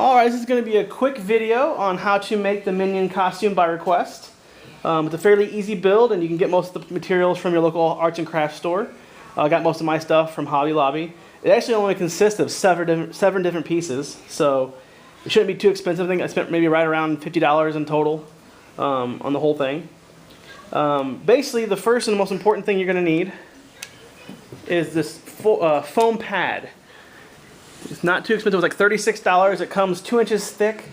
Alright, this is going to be a quick video on how to make the Minion costume by request. It's a fairly easy build, and you can get most of the materials from your local arts and crafts store. I got most of my stuff from Hobby Lobby. It actually only consists of seven different pieces, so it shouldn't be too expensive. I think I spent maybe right around $50 in total on the whole thing. Basically, the first and most important thing you're going to need is this foam pad. It's not too expensive. It's like $36. It comes 2 inches thick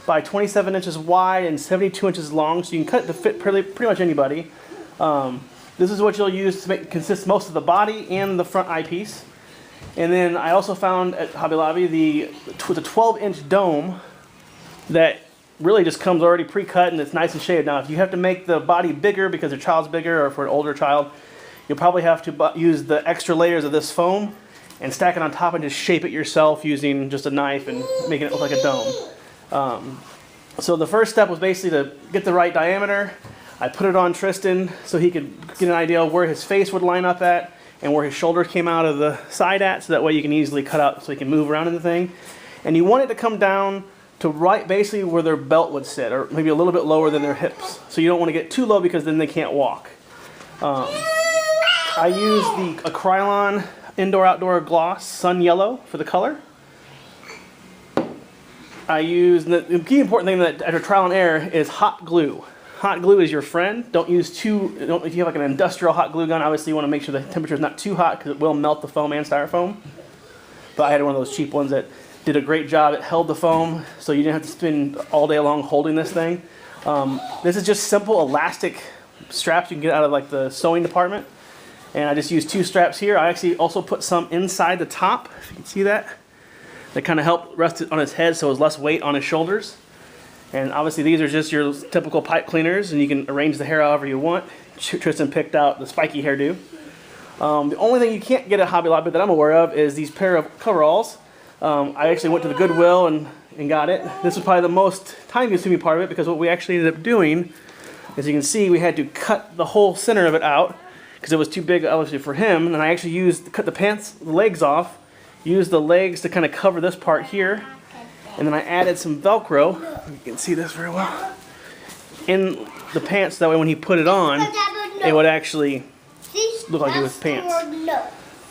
by 27 inches wide and 72 inches long, so you can cut it to fit pretty much anybody. This is what you'll use to consist most of the body and the front eyepiece. And then I also found at Hobby Lobby the 12-inch dome that really just comes already pre-cut and it's nice and shaped. Now, if you have to make the body bigger because your child's bigger or for an older child, you'll probably have to use the extra layers of this foam and stack it on top and just shape it yourself using just a knife and making it look like a dome. So the first step was basically to get the right diameter. I put it on Tristan so he could get an idea of where his face would line up at and where his shoulders came out of the side at, so that way you can easily cut out so he can move around in the thing. And you want it to come down to right basically where their belt would sit, or maybe a little bit lower than their hips. So you don't want to get too low because then they can't walk. I use the Krylon Indoor-Outdoor Gloss Sun Yellow for the color. I use, the key important thing that after trial and error is hot glue. Hot glue is your friend. Don't use if you have like an industrial hot glue gun, obviously you want to make sure the temperature is not too hot because it will melt the foam and styrofoam. But I had one of those cheap ones that did a great job. It held the foam so you didn't have to spend all day long holding this thing. This is just simple elastic straps you can get out of like the sewing department. And I just used 2 straps here. I actually also put some inside the top, if you can see that. That kind of helped rest it on his head so there's less weight on his shoulders. And obviously these are just your typical pipe cleaners, and you can arrange the hair however you want. Tristan picked out the spiky hairdo. The only thing you can't get at Hobby Lobby that I'm aware of is these pair of coveralls. I actually went to the Goodwill and got it. This was probably the most time-consuming part of it, because what we actually ended up doing, as you can see, we had to cut the whole center of it out because it was too big obviously for him. And I actually cut the legs off, used the legs to kind of cover this part here. And then I added some Velcro, you can see this very well, in the pants, that way when he put it on, it would actually look like it was pants.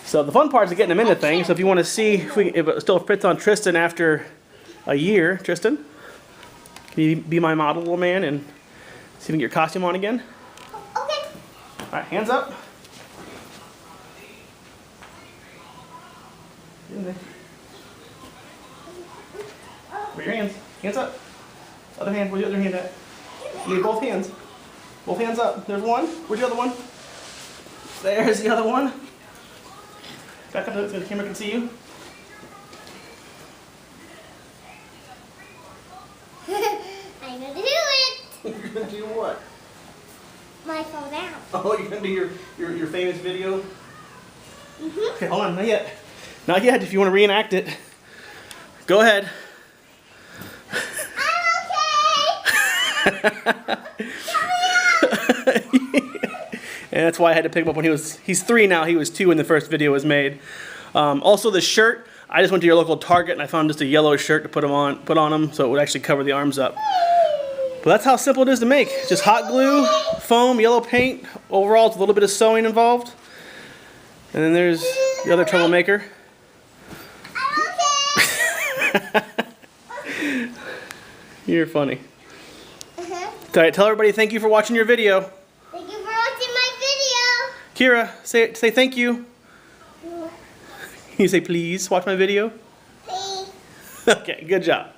So the fun part is getting them into things. So if you want to see if it still fits on Tristan after a year, Tristan, can you be my model, little man, and see if we can get your costume on again? Okay. All right, hands up. Where your hands? Hands up. Other hand. Where's the other hand at? You need both hands. Both hands up. There's one. Where's the other one? There's the other one. Back up so the camera can see you. I'm gonna do it. You're gonna do what? My phone out. Oh, you're gonna do your famous video? Mm-hmm. Okay, hold on. Not yet. Not yet. If you want to reenact it, go ahead. And that's why I had to pick him up when he's 3 now. He was 2 when the first video was made. Also the shirt, I just went to your local Target and I found just a yellow shirt to put on him so it would actually cover the arms up. But that's how simple it is to make. Just hot glue, foam, yellow paint, overalls, a little bit of sewing involved. And then there's the other troublemaker. You're funny. Alright, tell everybody thank you for watching your video. Thank you for watching my video. Kira, say thank you. Can you say please watch my video? Please. Okay, good job.